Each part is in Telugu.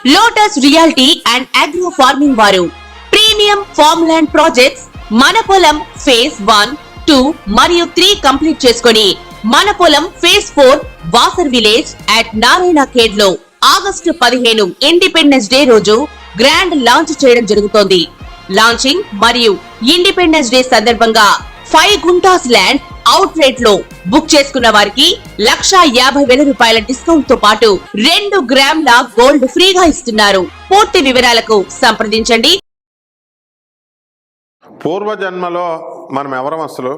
Lotus reality and agro farming వారు ప్రీమియం ఫార్మ్ ల్యాండ్ ప్రాజెక్ట్స్ మన పొలం ఫేజ్ 1, 2 మరియు 3 కంప్లీట్ చేసుకొని మన పొలం phase 4 Wasar village at Narayana Khed లో ఆగస్టు 15 ఇండిపెండెన్స్ డే రోజు గ్రాండ్ లాంచ్ చేయడం జరుగుతోంది. లాంచింగ్ మరియు ఇండిపెండెన్స్ డే సందర్భంగా 5 గుంటాస్ ల్యాండ్ అవుట్ రేట్ లో బుక్ చేసుకున్న వారికి 1,50,000 రూపాయల డిస్కౌంట్ తో పాటు 2 గ్రాముల గోల్డ్ ఫ్రీగా ఇస్తున్నారు. పూర్తి వివరాలకు సంప్రదించండి. పూర్వ జన్మలో మనం ఎవరం అసలు?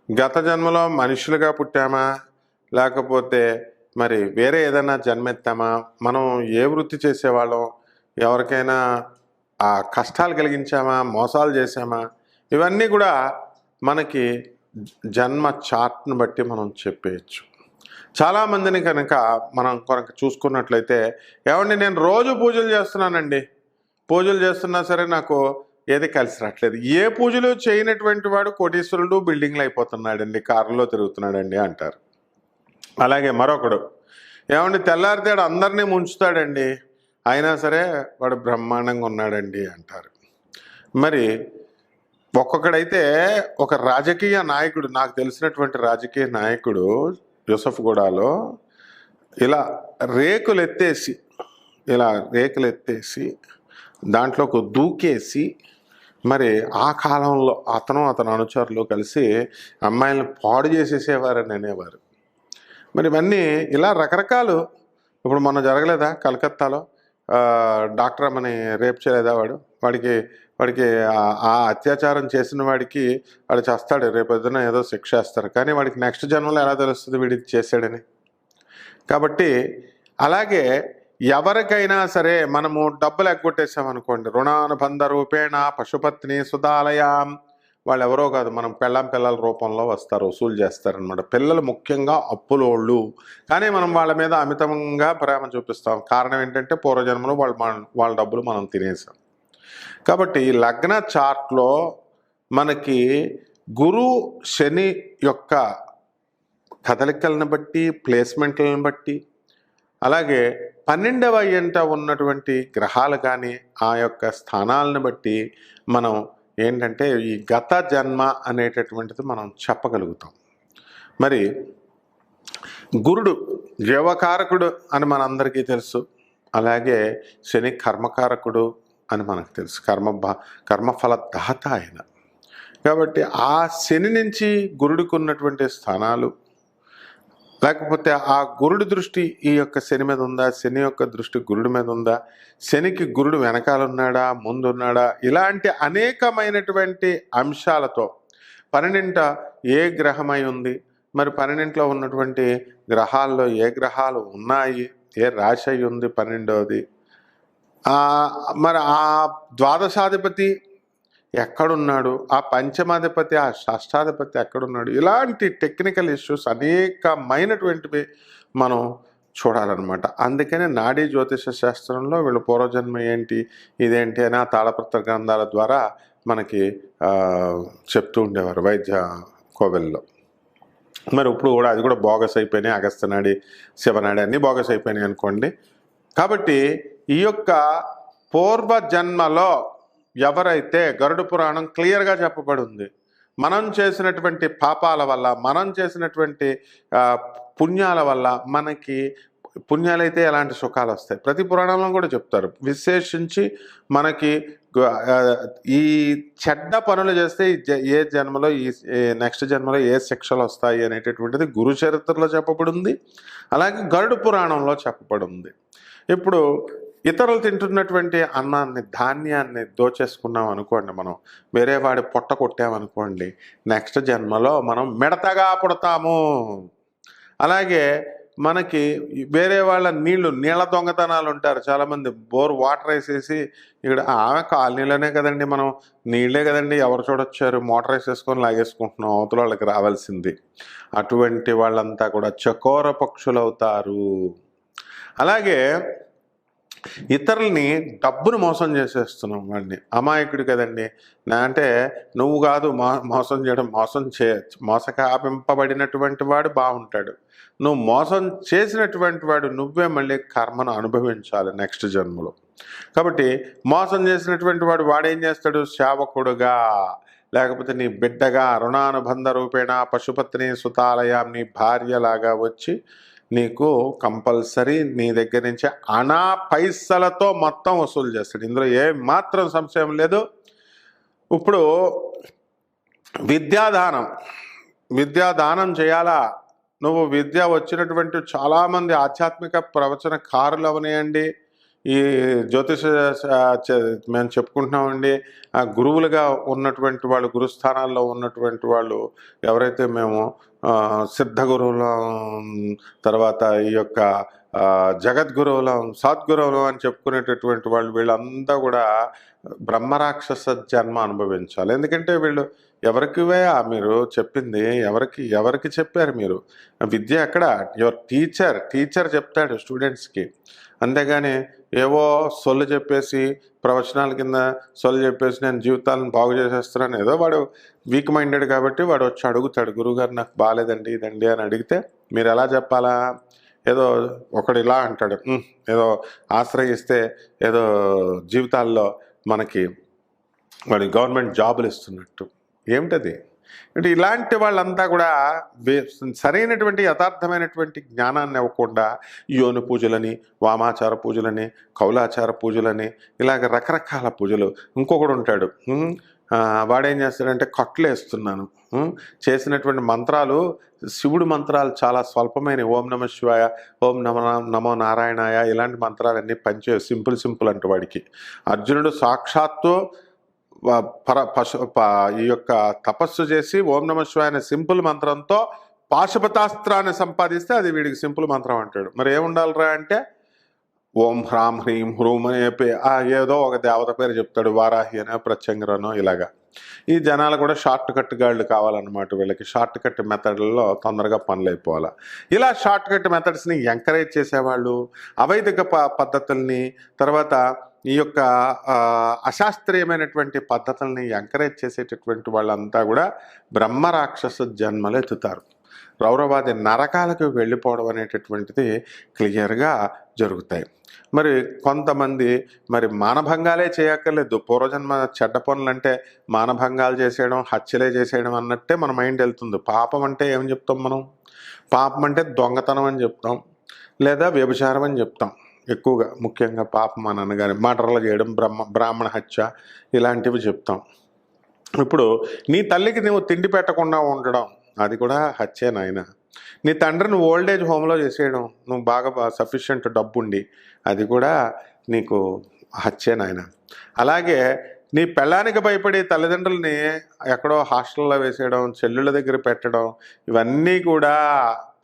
గత జన్మలో మనుషులుగా పుట్టామా, లేకపోతే మరి వేరే ఏదైనా జన్మెత్తామా? మనం ఏ వృత్తి చేసేవాళ్ళం? ఎవరికైనా కష్టాలు కలిగించామా, మోసాలు చేసామా? ఇవన్నీ కూడా మనకి జన్మ చార్ట్ను బట్టి మనం చెప్పేయచ్చు. చాలామందిని కనుక మనం చూసుకున్నట్లయితే, ఏమండి నేను రోజు పూజలు చేస్తున్నానండి, పూజలు చేస్తున్నా సరే నాకు ఏది కలిసి రావట్లేదు. ఏ పూజలు చేయనటువంటి వాడు కోటీశ్వరుడు, బిల్డింగ్లు అయిపోతున్నాడండి, కారులో తిరుగుతున్నాడండి అంటారు. అలాగే మరొకడు, ఏమండి తెల్లారితేడు అందరినీ ముంచుతాడండి, అయినా సరే వాడు బ్రహ్మాండంగా ఉన్నాడండి అంటారు. మరి ఒక్కొక్కడైతే ఒక రాజకీయ నాయకుడు, నాకు తెలిసినటువంటి రాజకీయ నాయకుడు యూసఫ్గూడలో ఇలా రేకులు ఎత్తేసి దాంట్లోకి దూకేసి, మరి ఆ కాలంలో అతను అనుచరులు కలిసి అమ్మాయిలను పాడు చేసేసేవారని అనేవారు. మరి ఇవన్నీ ఇలా రకరకాలు. ఇప్పుడు మొన్న జరగలేదా కలకత్తాలో? డాక్టర్ అమ్మని రేప్ చేయలేదా? వాడికి ఆ అత్యాచారం చేసిన వాడికి వాడు చేస్తాడు, రేపొద్దున ఏదో శిక్ష వేస్తారు, కానీ వాడికి నెక్స్ట్ జన్మలో ఎలా తెలుస్తుంది వీడికి చేశాడని? కాబట్టి అలాగే ఎవరికైనా సరే మనము డబ్బులు ఎగ్గొట్టేసామనుకోండి, రుణానుబంధ రూపేణ పశుపత్ని సుధాలయం, వాళ్ళు ఎవరో కాదు, మనం పిల్లల రూపంలో వస్తారు, వసూలు చేస్తారనమాట. పిల్లలు ముఖ్యంగా అప్పులోళ్ళు, కానీ మనం వాళ్ళ మీద అమితంగా ప్రేమ చూపిస్తాం. కారణం ఏంటంటే పూర్వజన్మలో వాళ్ళ డబ్బులు మనం తినేసాం. కాబట్టి లగ్న చార్ట్లో మనకి గురు శని యొక్క కదలికలను బట్టి, ప్లేస్మెంట్లను బట్టి, అలాగే 12వ ఇంట ఉన్నటువంటి గ్రహాలు కానీ ఆ యొక్క స్థానాలను బట్టి మనం ఏంటంటే ఈ గత జన్మ అనేటటువంటిది మనం చెప్పగలుగుతాం. మరి గురుడు జీవకారకుడు అని మనందరికీ తెలుసు, అలాగే శని కర్మకారకుడు అని మనకు తెలుసు, కర్మఫల దాత ఆయన. కాబట్టి ఆ శని నుంచి గురుడికి ఉన్నటువంటి స్థానాలు, లేకపోతే ఆ గురుడి దృష్టి ఈ యొక్క శని మీద ఉందా, శని యొక్క దృష్టి గురుడి మీద ఉందా, శనికి గురుడు వెనకాలన్నాడా, ముందున్నాడా, ఇలాంటి అనేకమైనటువంటి అంశాలతో 12ంట ఏ గ్రహమై ఉంది, మరి 12ంట్లో ఉన్నటువంటి గ్రహాల్లో ఏ గ్రహాలు ఉన్నాయి, ఏ రాశి అయి ఉంది 12వది, మరి ఆ ద్వాదశాధిపతి ఎక్కడున్నాడు, ఆ పంచమాధిపతి, ఆ షష్టాధిపతి ఎక్కడున్నాడు, ఇలాంటి టెక్నికల్ ఇష్యూస్ అనేకమైనటువంటివి మనం చూడాలన్నమాట. అందుకనే నాడీ జ్యోతిష శాస్త్రంలో వీళ్ళు పూర్వజన్మ ఏంటి, ఇదేంటి అని ఆ తాళపత్ర గ్రంథాల ద్వారా మనకి చెప్తూ ఉండేవారు వైద్య కోవెల్లో. మరి ఇప్పుడు కూడా అది కూడా బోగస్ అయిపోయినాయి, అగస్త్యనాడి, శివనాడి అన్నీ బోగస్ అయిపోయినాయి అనుకోండి. కాబట్టి ఈ యొక్క పూర్వజన్మలో ఎవరైతే గరుడ పురాణం క్లియర్గా చెప్పబడి ఉంది, మనం చేసినటువంటి పాపాల వల్ల, మనం చేసినటువంటి పుణ్యాల వల్ల మనకి పుణ్యాలైతే ఎలాంటి సుఖాలు వస్తాయి, ప్రతి పురాణంలో కూడా చెప్తారు. విశేషించి మనకి ఈ చెడ్డ పనులు చేస్తే ఏ జన్మలో ఈ నెక్స్ట్ జన్మలో ఏ శిక్షలు వస్తాయి అనేటటువంటిది గురు చరిత్రలో చెప్పబడి ఉంది, అలాగే గరుడ పురాణంలో చెప్పబడి ఉంది. ఇప్పుడు ఇతరులు తింటున్నటువంటి అన్నాన్ని, ధాన్యాన్ని దోచేసుకున్నాం అనుకోండి, మనం వేరే వాడి పొట్ట కొట్టామనుకోండి, నెక్స్ట్ జన్మలో మనం మిడతగా పుడతాము. అలాగే మనకి వేరే వాళ్ళ నీళ్ళ దొంగతనాలు ఉంటారు చాలామంది. బోర్ వాటర్ వేసేసి, ఇక్కడ కాలనీలోనే కదండి, మనం నీళ్ళే కదండి, ఎవరు చూడొచ్చారు, మోటార్ వేసేసుకొని లాగేసుకుంటున్నాం, అవతల వాళ్ళకి రావాల్సింది. అటువంటి వాళ్ళంతా కూడా చకోర పక్షులు అవుతారు. అలాగే ఇతరుల్ని డబ్బును మోసం చేసేస్తున్నాం వాడిని. అమాయకుడు కదండి అంటే నువ్వు కాదు మోసం చేయడం, మోసకాపింపబడినటువంటి వాడు బాగుంటాడు. నువ్వు మోసం చేసినటువంటి వాడు నువ్వే మళ్ళీ కర్మను అనుభవించాలి నెక్స్ట్ జన్మలో. కాబట్టి మోసం చేసినటువంటి వాడేం చేస్తాడు? సేవకుడుగా లేకపోతే నీ బిడ్డగా రుణానుబంధ రూపేణ పశుపత్ని సుతాలయం నీ భార్యలాగా వచ్చి నీకు కంపల్సరీ నీ దగ్గర నుంచి అనా పైసలతో మొత్తం వసూలు చేస్తాడు. ఇందులో ఏ మాత్రం సంశయం లేదు. ఇప్పుడు విద్యాదానం చేయాలా? నువ్వు విద్య వచ్చినటువంటి చాలామంది ఆధ్యాత్మిక ప్రవచనకారులు అవనియండి, ఈ జ్యోతిష మేము చెప్పుకుంటున్నామండి, ఆ గురువులుగా ఉన్నటువంటి వాళ్ళు, గురుస్థానాల్లో ఉన్నటువంటి వాళ్ళు ఎవరైతే మేము సిద్ధ గురువులం, తర్వాత ఈ యొక్క జగద్గురువులం, సద్గురువులం అని చెప్పుకునేటటువంటి వాళ్ళు, వీళ్ళంతా కూడా బ్రహ్మరాక్షస జన్మ అనుభవించాలి. ఎందుకంటే వీళ్ళు ఎవరికివే మీరు చెప్పింది, ఎవరికి చెప్పారు మీరు? విద్య ఎక్కడ? యువర్ టీచర్ చెప్తాడు స్టూడెంట్స్కి. అంతేగాని ఏవో సొల్లు చెప్పేసి, ప్రవచనాల కింద సొల్లు చెప్పేసి నేను జీవితాలను బాగు చేసేస్తున్నాను, ఏదో వాడు వీక్ మైండెడ్ కాబట్టి వాడు వచ్చి అడుగుతాడు, గురువుగారు నాకు బాగాలేదండి ఇదండి అని అడిగితే మీరు ఎలా చెప్పాలా? ఏదో ఒకడు ఇలా అంటాడు, ఏదో ఆశ్రయిస్తే ఏదో జీవితాల్లో మనకి వాడి గవర్నమెంట్ జాబులు ఇస్తున్నట్టు. ఏమిటది? అంటే ఇలాంటి వాళ్ళంతా కూడా సరైనటువంటి యథార్థమైనటువంటి జ్ఞానాన్ని ఇవ్వకుండా యోని పూజలని, వామాచార పూజలని, కౌలాచార పూజలని, ఇలాగ రకరకాల పూజలు. ఇంకొకడు ఉంటాడు, వాడేం చేస్తాడంటే కట్లు వేస్తున్నాను చేసినటువంటి మంత్రాలు, శివుడు మంత్రాలు చాలా స్వల్పమైన, ఓం నమ శివాయ, ఓం నమో నారాయణాయ, ఇలాంటి మంత్రాలన్నీ సింపుల్ అంటే వాడికి. అర్జునుడు సాక్షాత్తు ఈ యొక్క తపస్సు చేసి ఓం నమ శివాయ అనే సింపుల్ మంత్రంతో పాశుపతాస్త్రాన్ని సంపాదిస్తే అది వీడికి సింపుల్ మంత్రం అంటాడు. మరి ఏముండాలిరా అంటే ఓం హ్రాం హ్రీం హ్రూం అనే ఏదో ఒక దేవత పేరు చెప్తాడు, వారాహి అనే, ప్రత్యంగరనో, ఇలాగా. ఈ జనాలు కూడా షార్ట్ కట్ గాళ్ళు కావాలన్నమాట. వీళ్ళకి షార్ట్ కట్ మెథడ్లలో తొందరగా పనులు అయిపోవాలి. ఇలా షార్ట్ కట్ మెథడ్స్ని ఎంకరేజ్ చేసేవాళ్ళు, అవైదిక పద్ధతుల్ని, తర్వాత ఈ యొక్క అశాస్త్రీయమైనటువంటి పద్ధతుల్ని ఎంకరేజ్ చేసేటటువంటి వాళ్ళంతా కూడా బ్రహ్మరాక్షస జన్మలు ఎత్తుతారు. రౌరవాది నరకాలకు వెళ్ళిపోవడం అనేటటువంటిది క్లియర్గా జరుగుతాయి. మరి కొంతమంది మరి మానభంగాలే చేయక్కర్లేదు. పూర్వజన్మ చెడ్డ పనులు అంటే మానభంగాలు చేసేయడం, హత్యలే చేసేయడం అన్నట్టే మన మైండ్ వెళ్తుంది. పాపం అంటే ఏం చెప్తాం మనం? పాపం అంటే దొంగతనం అని చెప్తాం, లేదా వ్యభిచారం అని చెప్తాం. ఎక్కువగా ముఖ్యంగా పాపం అని అనగానే మర్డర్లు చేయడం, బ్రాహ్మణ హత్య, ఇలాంటివి చెప్తాం. ఇప్పుడు నీ తల్లికి నువ్వు తిండి పెట్టకుండా ఉండడం, అది కూడా హత్యే నాయన. నీ తండ్రిని ఓల్డేజ్ హోమ్లో చేసేయడం, నువ్వు బాగా సఫిషియెంట్ డబ్బుండి, అది కూడా నీకు హత్యే నాయన. అలాగే నీ పెళ్ళానికి భయపడి తల్లిదండ్రులని ఎక్కడో హాస్టల్లో వేసేయడం, చెల్లుళ్ళ దగ్గర పెట్టడం, ఇవన్నీ కూడా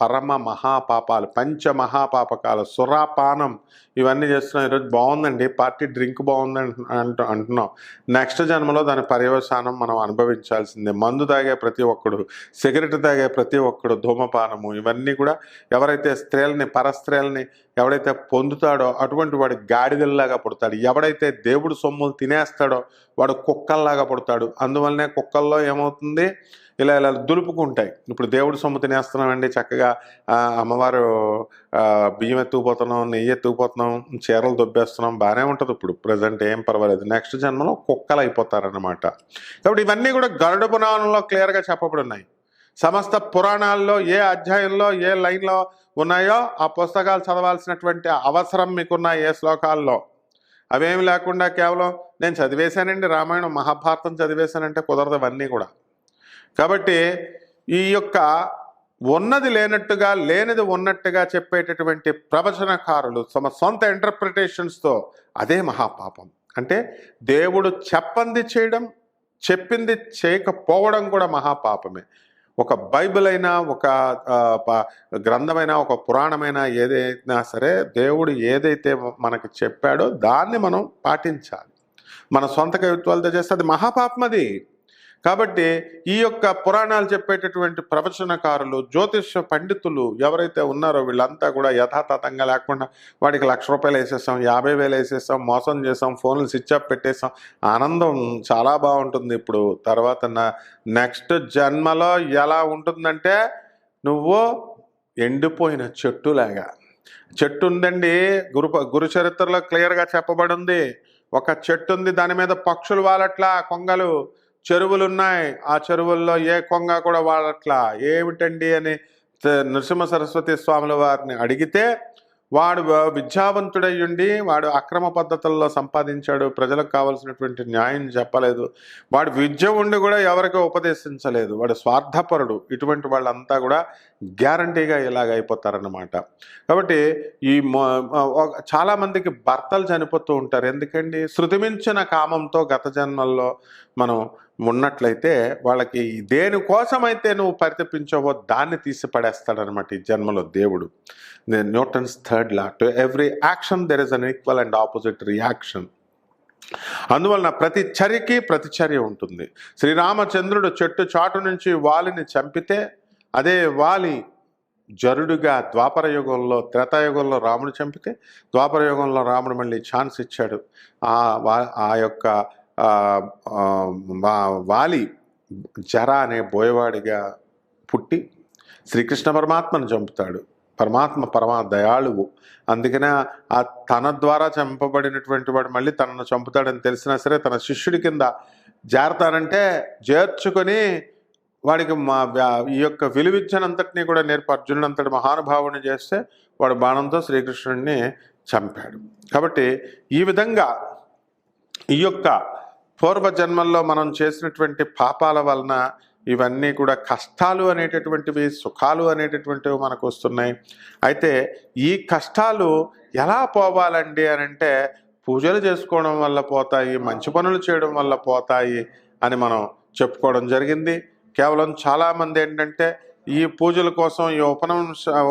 పరమ మహాపాపాలు, పంచమహాపాపకాలు. సురాపానం ఇవన్నీ చేస్తున్నాం. ఈరోజు బాగుందండి పార్టీ, డ్రింక్ బాగుందని అంటున్నాం. నెక్స్ట్ జన్మలో దాని పర్యవసానం మనం అనుభవించాల్సిందే. మందు తాగే ప్రతి ఒక్కడు, సిగరెట్ తాగే ప్రతి ఒక్కడు, ధూమపానము, ఇవన్నీ కూడా ఎవరైతే పరస్త్రీలని ఎవడైతే పొందుతాడో అటువంటి వాడు గాడిదల్లాగా పుడతాడు. ఎవడైతే దేవుడు సొమ్ములు తినేస్తాడో వాడు కుక్కల్లాగా పుడతాడు. అందువల్లనే కుక్కల్లో ఏమవుతుంది, ఇలా దులుపుకుంటాయి. ఇప్పుడు దేవుడు సొమ్ము తినేస్తున్నామండి, చక్కగా అమ్మవారు బియ్యం ఎత్తుకుపోతున్నాం, నెయ్యి ఎత్తుకుపోతున్నాం, చీరలు దొబ్బేస్తున్నాం, బాగానే ఉంటుంది. ఇప్పుడు ప్రజెంట్ ఏం పర్వాలేదు. నెక్స్ట్ జన్మలో కుక్కలు అయిపోతారన్నమాట. కాబట్టి ఇవన్నీ కూడా గరుడ పురాణంలో క్లియర్గా చెప్పబడి ఉన్నాయి. సమస్త పురాణాల్లో ఏ అధ్యాయంలో ఏ లైన్లో ఉన్నాయో ఆ పుస్తకాలు చదవాల్సినటువంటి అవసరం మీకున్న ఏ శ్లోకాల్లో, అవేమి లేకుండా కేవలం నేను చదివేశానండి రామాయణం మహాభారతం చదివేశానంటే కుదరదు అవన్నీ కూడా. కాబట్టి ఈ యొక్క ఉన్నది లేనట్టుగా లేనిది ఉన్నట్టుగా చెప్పేటటువంటి ప్రవచనకారులు తమ సొంత ఇంటర్ప్రిటేషన్స్తో, అదే మహాపాపం. అంటే దేవుడు చెప్పింది చేయడం, చెప్పింది చేయకపోవడం కూడా మహాపాపమే. ఒక బైబిల్ అయినా, ఒక గ్రంథమైనా, ఒక పురాణమైనా, ఏదైనా సరే దేవుడు ఏదైతే మనకి చెప్పాడో దాన్ని మనం పాటించాలి. మన సొంత కవిత్వాలతో చేస్తే అది మహాపాపం. అది కాబట్టి ఈ యొక్క పురాణాలు చెప్పేటటువంటి ప్రవచనకారులు, జ్యోతిష్య పండితులు ఎవరైతే ఉన్నారో వీళ్ళంతా కూడా యథాతథంగా లేకుండా వాడికి ₹1,00,000 వేసేసాం, 50,000 వేసేసాం, మోసం చేసాం, ఫోన్లు స్విచ్ ఆఫ్ పెట్టేసాం, ఆనందం చాలా బాగుంటుంది. ఇప్పుడు తర్వాత నెక్స్ట్ జన్మలో ఎలా ఉంటుందంటే నువ్వు ఎండిపోయిన చెట్టులాగా. చెట్టు ఉందండి, గురు చరిత్రలో క్లియర్గా చెప్పబడి ఉంది. ఒక చెట్టు ఉంది, దాని మీద పక్షులు వాలట్లా, కొంగలు. చెరువులు ఉన్నాయి, ఆ చెరువుల్లో ఏ కొంగ కూడా వాడట్లా. ఏమిటండి అని నృసింహ సరస్వతి స్వాముల వారిని అడిగితే వాడు విద్యావంతుడయ్యుండి వాడు అక్రమ పద్ధతుల్లో సంపాదించాడు, ప్రజలకు కావాల్సినటువంటి న్యాయం చెప్పలేదు, వాడు విద్య ఉండి కూడా ఎవరికి ఉపదేశించలేదు, వాడు స్వార్థపరుడు. ఇటువంటి వాళ్ళంతా కూడా గ్యారంటీగా ఇలాగ అయిపోతారన్నమాట. కాబట్టి ఈ చాలామందికి భర్తలు చనిపోతూ ఉంటారు. ఎందుకండి? శృతిమించిన కామంతో గత జన్మల్లో మనం ఉన్నట్లయితే వాళ్ళకి దేనికోసమైతే నువ్వు పరితపించావో దాన్ని తీసి పడేస్తాడనమాట ఈ జన్మలో దేవుడు. Newton's third law, to every action there is an equal and opposite reaction. అందువలన ప్రతి చర్యకి ప్రతిచర్య ఉంటుంది. శ్రీరామచంద్రుడు చెట్టు చాటు నుంచి వాలిని చంపితే అదే వాలి జరుడుగా ద్వాపర యుగంలో, త్రేతాయుగంలో రాముడు చంపితే ద్వాపర యుగంలో రాముడు మళ్ళీ ఛాన్స్ ఇచ్చాడు. ఆ యొక్క వాలి జర అనే బోయవాడిగా పుట్టి శ్రీకృష్ణ పరమాత్మను చంపుతాడు. పరమ దయాళువు. అందుకనే ఆ తన ద్వారా చంపబడినటువంటి వాడు మళ్ళీ తనను చంపుతాడని తెలిసినా సరే తన శిష్యుడి కింద చేరతానంటే చేర్చుకొని వాడికి ఈ యొక్క విలువిద్యనంతటినీ కూడా నేర్పి అర్జునుడంతటి మహానుభావుని చేస్తే వాడు బాణంతో శ్రీకృష్ణుడిని చంపాడు. కాబట్టి ఈ విధంగా ఈ యొక్క పూర్వజన్మల్లో మనం చేసినటువంటి పాపాల వలన ఇవన్నీ కూడా కష్టాలు అనేటటువంటివి, సుఖాలు అనేటటువంటివి మనకు వస్తున్నాయి. అయితే ఈ కష్టాలు ఎలా పోవాలండి అని అంటే పూజలు చేసుకోవడం వల్ల పోతాయి, మంచి పనులు చేయడం వల్ల పోతాయి అని మనం చెప్పుకోవడం జరిగింది. కేవలం చాలామంది ఏంటంటే ఈ పూజల కోసం, ఈ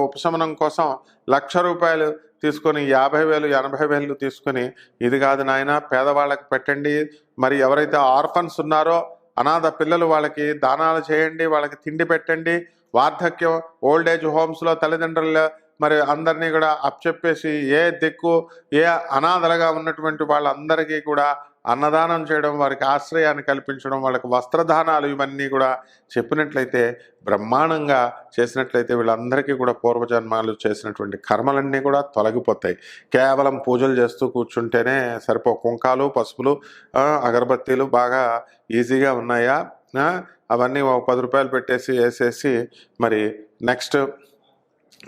ఉపశమనం కోసం ₹1,00,000 తీసుకొని 50,000 80,000 తీసుకొని ఇది కాదు నాయన పేదవాళ్ళకి పెట్టండి, మరి ఎవరైతే ఆర్ఫన్స్ ఉన్నారో అనాథ పిల్లలు వాళ్ళకి దానాలు చేయండి, వాళ్ళకి తిండి పెట్టండి, వార్ధక్యం ఓల్డ్ ఏజ్ హోమ్స్లో తల్లిదండ్రులు మరి అందరినీ కూడా అప్పచెప్పేసి ఏ అనాథలుగా ఉన్నటువంటి వాళ్ళందరికీ కూడా అన్నదానం చేయడం, వారికి ఆశ్రయాన్ని కల్పించడం, వాళ్ళకి వస్త్రదానాలు ఇవన్నీ కూడా చెప్పినట్లయితే, బ్రహ్మాండంగా చేసినట్లయితే వీళ్ళందరికీ కూడా పూర్వజన్మాలు చేసినటువంటి కర్మలన్నీ కూడా తొలగిపోతాయి. కేవలం పూజలు చేస్తూ కూర్చుంటేనే సరిపో. కుంకాలు, పసుపులు, అగరబత్తీలు బాగా ఈజీగా ఉన్నాయా, అవన్నీ ఒక ₹10 పెట్టేసి వేసేసి మరి నెక్స్ట్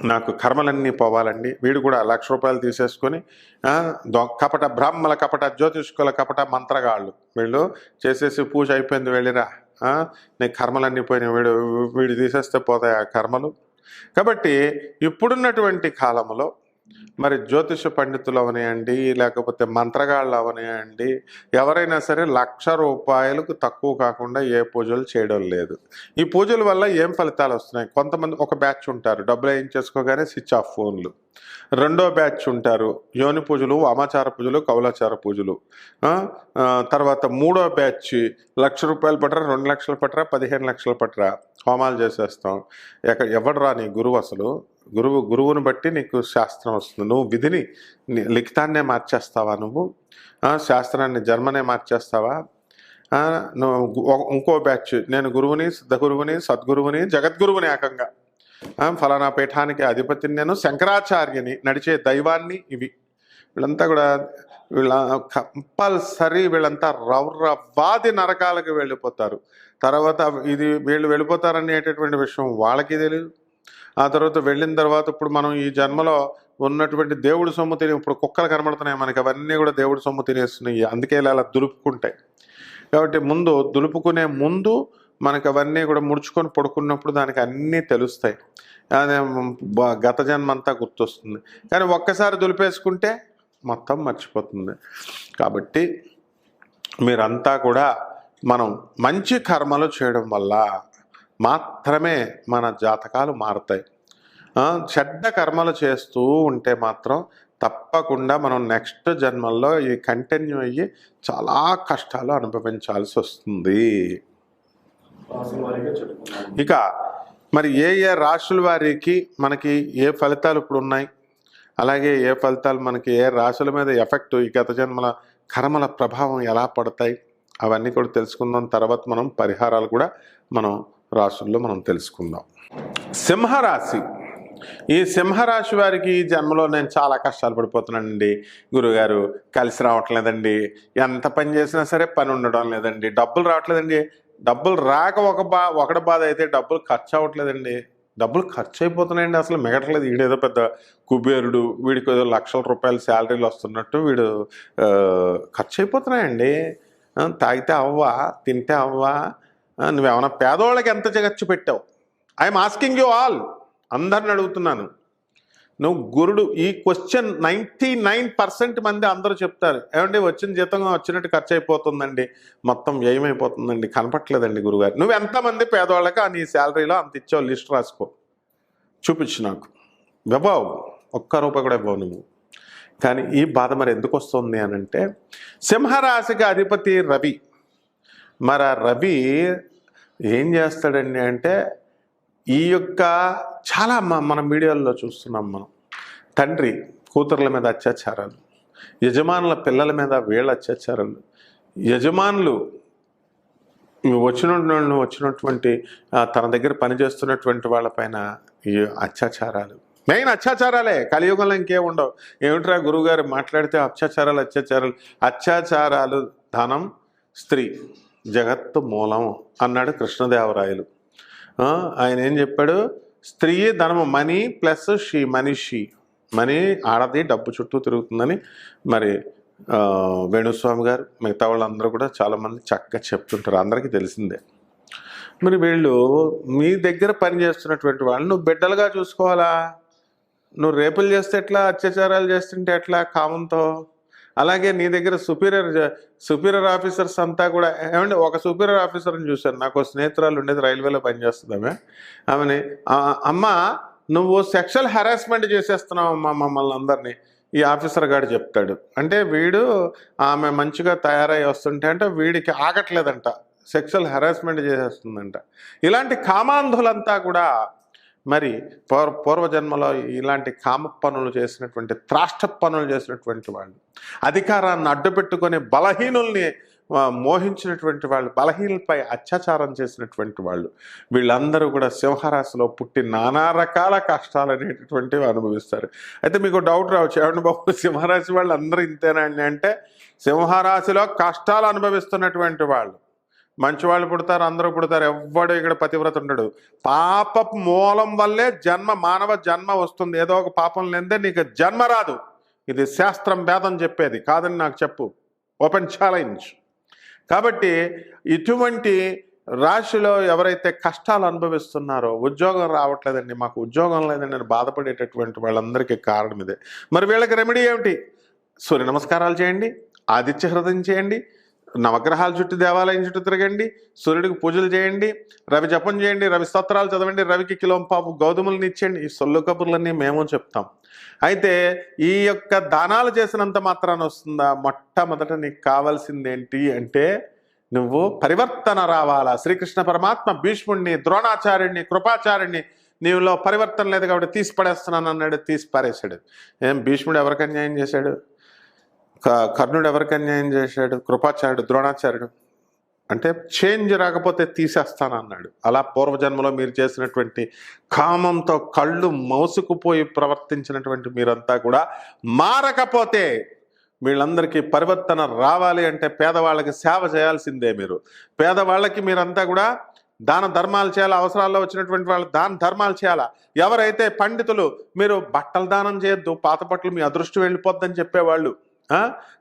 నాకు కర్మలన్నీ పోవాలండి, వీడు కూడా ₹1,00,000 తీసేసుకొని కపట బ్రాహ్మల, కపట జ్యోతిష్కుల, కపట మంత్రగాళ్ళు వీళ్ళు చేసేసి పూజ అయిపోయింది వెళ్ళిరా, నీకు కర్మలన్నీ పోయినాయి, వీడు తీసేస్తే పోతాయి ఆ కర్మలు. కాబట్టి ఇప్పుడున్నటువంటి కాలంలో మరి జ్యోతిష పండితులు అవనియండి, లేకపోతే మంత్రగాళ్ళు అవనియండి, ఎవరైనా సరే ₹1,00,000 తక్కువ కాకుండా ఏ పూజలు చేయడం లేదు. ఈ పూజల వల్ల ఏం ఫలితాలు వస్తున్నాయి? కొంతమంది ఒక బ్యాచ్ ఉంటారు, డబ్బులు వేయించేసుకోగానే స్విచ్ ఆఫ్ ఫోన్లు. రెండో బ్యాచ్ ఉంటారు, యోని పూజలు, వామాచార పూజలు, కౌలాచార పూజలు. తర్వాత మూడో బ్యాచ్ ₹1,00,000 పట్టరా, ₹2,00,000 పట్టరా, ₹15,00,000 పట్టరా, హోమాలు చేసేస్తాం. ఎవడరా నీ గురువు? అసలు గురువుని బట్టి నీకు శాస్త్రం వస్తుంది. నువ్వు విధిని, లిఖితాన్నే మార్చేస్తావా? నువ్వు శాస్త్రాన్ని, జన్మనే మార్చేస్తావా? నువ్వు ఇంకో బ్యాచ్, నేను గురువుని, సిద్ధ గురువుని, సద్గురువుని, జగద్గురువుని, ఏకంగా ఫలానా పీఠానికి అధిపతిని, నేను శంకరాచార్యని, నడిచే దైవాన్ని. ఇవి వీళ్ళంతా కూడా కంపల్సరీ వీళ్ళంతా రౌరవాది నరకాలకు వెళ్ళిపోతారు. తర్వాత వీళ్ళు వెళ్ళిపోతారనేటటువంటి విషయం వాళ్ళకి తెలియదు. ఆ తర్వాత వెళ్ళిన తర్వాత ఇప్పుడు మనం ఈ జన్మలో ఉన్నటువంటి దేవుడి సొమ్ము తిని, ఇప్పుడు కుక్కలు కనబడుతున్నాయి మనకి, అవన్నీ కూడా దేవుడి సొమ్ము తినేస్తున్నాయి. అందుకే ఇలా దులుపుకుంటాయి. కాబట్టి దులుపుకునే ముందు మనకు అవన్నీ కూడా ముడుచుకొని పడుకున్నప్పుడు దానికి అన్నీ తెలుస్తాయి. అదే గత జన్మ అంతా గుర్తొస్తుంది. కానీ ఒక్కసారి దులిపేసుకుంటే మొత్తం మర్చిపోతుంది. కాబట్టి మీరంతా కూడా మనం మంచి కర్మలు చేయడం వల్ల మాత్రమే మన జాతకాలు మారుతాయి. చెడ్డ కర్మలు చేస్తూ ఉంటే మాత్రం తప్పకుండా మనం నెక్స్ట్ జన్మల్లో ఈ కంటిన్యూ అయ్యి చాలా కష్టాలు అనుభవించాల్సి వస్తుంది. రాసుల వారీగా చెప్పుకున్నాం. ఇక మరి ఏ ఏ రాశుల వారికి మనకి ఏ ఫలితాలు ఇప్పుడు ఉన్నాయి, అలాగే ఏ ఫలితాలు మనకి ఏ రాశుల మీద ఎఫెక్ట్, ఈ గత జన్మల కర్మల ప్రభావం ఎలా పడతాయి, అవన్నీ కూడా తెలుసుకుందాం. తర్వాత మనం పరిహారాలు కూడా మనం రాశుల్లో మనం తెలుసుకుందాం. సింహరాశి. ఈ సింహరాశి వారికి ఈ జన్మలో నేను చాలా కష్టాలు పడిపోతున్నానండి గురుగారు, కలిసి రావట్లేదండి, ఎంత పని చేసినా సరే పని ఉండడం లేదండి, డబ్బులు రావట్లేదండి, డబ్బులు రాక ఒకటి బాధ అయితే డబ్బులు ఖర్చు అవ్వట్లేదండి, డబ్బులు ఖర్చు అయిపోతున్నాయండి, అసలు మిగట్లేదు, వీడేదో పెద్ద కుబేరుడు, వీడికి ఏదో లక్షల రూపాయలు శాలరీలు వస్తున్నట్టు వీడు ఖర్చు అయిపోతున్నాయండి, తాగితే అవ్వా, తింటే అవ్వా, నువ్వేమన్నా పేదవాళ్ళకి ఎంత ఖర్చు పెట్టావు? ఐఎమ్ ఆస్కింగ్ యూ ఆల్, అందరిని అడుగుతున్నాను. నువ్వు గురుడు, ఈ క్వశ్చన్ 99% మంది అందరూ చెప్తారు, ఏమంటే వచ్చిన జీతం వచ్చినట్టు ఖర్చు అయిపోతుందండి, మొత్తం వ్యయమైపోతుందండి, కనపట్లేదండి గురుగారు. నువ్వు ఎంతమంది పేదవాళ్ళకి నీ శాలరీలో అంత ఇచ్చావు లిస్ట్ రాసుకో, చూపించు నాకు. ఇవ్వవు, ఒక్క రూపాయి కూడా ఇవ్వవు నువ్వు. కానీ ఈ బాధ మరి ఎందుకు వస్తుంది అని అంటే, సింహరాశికి అధిపతి రవి. మరి ఆ రవి ఏం చేస్తాడండి అంటే, ఈ యొక్క చాలా మన మీడియాల్లో చూస్తున్నాం మనం, తండ్రి కూతుర్ల మీద అత్యాచారాలు, యజమానుల పిల్లల మీద అత్యాచారాలు, యజమానులు వచ్చినటువంటి తన దగ్గర పనిచేస్తున్నటువంటి వాళ్ళపైన ఈ అత్యాచారాలు, మెయిన్ అత్యాచారాలే. కలియుగంలో ఇంకేం ఉండవు. ఏమిట్రా గురువుగారు మాట్లాడితే అత్యాచారాలు ధనం స్త్రీ జగత్తు మూలం అన్నాడు కృష్ణదేవరాయలు. ఆయన ఏం చెప్పాడు? స్త్రీ ధనము, మనీ ప్లస్ మనిషి, మనీ ఆడది డబ్బు చుట్టూ తిరుగుతుందని మరి వేణుస్వామి గారు, మిగతా వాళ్ళందరూ కూడా చాలామంది చక్కగా చెప్తుంటారు, అందరికీ తెలిసిందే. మరి వీళ్ళు మీ దగ్గర పనిచేస్తున్నటువంటి వాళ్ళు నువ్వు బిడ్డలుగా చూసుకోవాలా? నువ్వు రేపులు చేస్తే ఎట్లా, అత్యాచారాలు చేస్తుంటే ఎట్లా కామంతో? అలాగే నీ దగ్గర సుపీరియర్ ఆఫీసర్స్ అంతా కూడా, ఏమంటే ఒక సుపీరియర్ ఆఫీసర్ని చూశాను, నాకు స్నేహితురాలు ఉండేది, రైల్వేలో పనిచేస్తుంది ఆమెని, అమ్మ నువ్వు సెక్షువల్ హెరాస్మెంట్ చేసేస్తున్నావు అమ్మా మమ్మల్ని అందరినీ, ఈ ఆఫీసర్ గారు చెప్తాడు. అంటే వీడు ఆమె మంచిగా తయారై వస్తుంటే అంటే వీడికి ఆగట్లేదంట, సెక్షువల్ హెరాస్మెంట్ చేసేస్తుందంట. ఇలాంటి కామాంధులంతా కూడా మరి పూర్వజన్మలో ఇలాంటి కామ పనులు చేసినటువంటి, త్రాష్ట పనులు చేసినటువంటి వాళ్ళు, అధికారాన్ని అడ్డుపెట్టుకొని బలహీనుల్ని మోహించినటువంటి వాళ్ళు, బలహీనులపై అత్యాచారం చేసినటువంటి వాళ్ళు, వీళ్ళందరూ కూడా సింహరాశిలో పుట్టి నానా రకాల కష్టాలు అనేటటువంటివి అనుభవిస్తారు. అయితే మీకు డౌట్ రావచ్చు, ఏమండి బాబు సింహరాశి వాళ్ళు అందరూ ఇంతేనా అంటే, సింహరాశిలో కష్టాలు అనుభవిస్తున్నటువంటి వాళ్ళు, మంచివాళ్ళు పుడతారు, అందరూ పుడతారు, ఎవ్వడు ఇక్కడ పతివ్రత ఉండడు. పాప మూలం వల్లే మానవ జన్మ వస్తుంది. ఏదో ఒక పాపం లేదే నీకు జన్మ రాదు. ఇది శాస్త్రం వేదం చెప్పేది, కాదని నాకు చెప్పు, ఓపెన్ ఛాలెంజ్. కాబట్టి ఇటువంటి రాశిలో ఎవరైతే కష్టాలు అనుభవిస్తున్నారో, ఉద్యోగం రావట్లేదండి, మాకు ఉద్యోగం లేదండి అని బాధపడేటటువంటి వాళ్ళందరికీ కారణం ఇదే. మరి వీళ్ళకి రెమెడీ ఏమిటి? సూర్య నమస్కారాలు చేయండి, ఆదిత్య హృదయం చేయండి, నవగ్రహాల చుట్టూ దేవాలయం చుట్టూ తిరగండి, సూర్యుడికి పూజలు చేయండి, రవి జపం చేయండి, రవి స్తోత్రాలు చదవండి, రవికి కిలోంపాపు గోధుమలను ఇచ్చేయండి. ఈ సొల్లు కబుర్లన్నీ మేము చెప్తాం. అయితే ఈ యొక్క దానాలు చేసినంత మాత్రాన వస్తుందా? మొట్టమొదట నీకు కావాల్సింది ఏంటి అంటే, నువ్వు పరివర్తన రావాలా. శ్రీకృష్ణ పరమాత్మ భీష్ముడిని, ద్రోణాచార్యుడిని, కృపాచార్యుడిని, నీవులో పరివర్తన లేదు కాబట్టి తీసి పడేస్తున్నాను అన్నాడు, తీసి పారేశాడు. భీష్ముడు ఎవరికి అన్యాయం చేశాడు? కర్ణుడు ఎవరికి అన్యాయం చేశాడు? కృపాచార్యుడు, ద్రోణాచార్యుడు. అంటే చేంజ్ రాకపోతే తీసేస్తానన్నాడు. అలా పూర్వజన్మలో మీరు చేసినటువంటి కామంతో కళ్ళు మోసుకుపోయి ప్రవర్తించినటువంటి మీరంతా కూడా మారకపోతే, వీళ్ళందరికీ పరివర్తన రావాలి అంటే పేదవాళ్ళకి సేవ చేయాల్సిందే. మీరు పేదవాళ్ళకి మీరంతా కూడా దాన ధర్మాలు చేయాలి, అవసరాల్లో వచ్చినటువంటి వాళ్ళు దాన ధర్మాలు చేయాలా. ఎవరైతే పండితులు, మీరు బట్టలు దానం చేయొద్దు, పాత బట్టలు మీ అదృష్టం వెళ్ళిపోద్దని చెప్పేవాళ్ళు,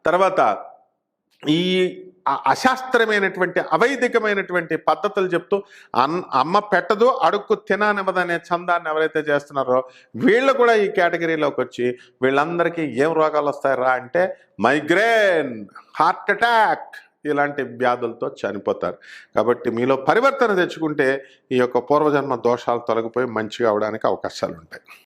తర్వాత ఈ అశాస్త్రమైనటువంటి అవైదికమైనటువంటి పద్ధతులు చెప్తూ అమ్మ పెట్టదు అడుక్కు తిననివ్వదనే చందాన్ని ఎవరైతే చేస్తున్నారో వీళ్ళు కూడా ఈ కేటగిరీలోకి వచ్చి వీళ్ళందరికీ ఏం రోగాలు వస్తాయరా అంటే మైగ్రేన్, హార్ట్ అటాక్ ఇలాంటి వ్యాధులతో చనిపోతారు. కాబట్టి మీలో పరివర్తన తెచ్చుకుంటే ఈ యొక్క పూర్వజన్మ దోషాలు తొలగిపోయి మంచిగా అవడానికి అవకాశాలు ఉంటాయి.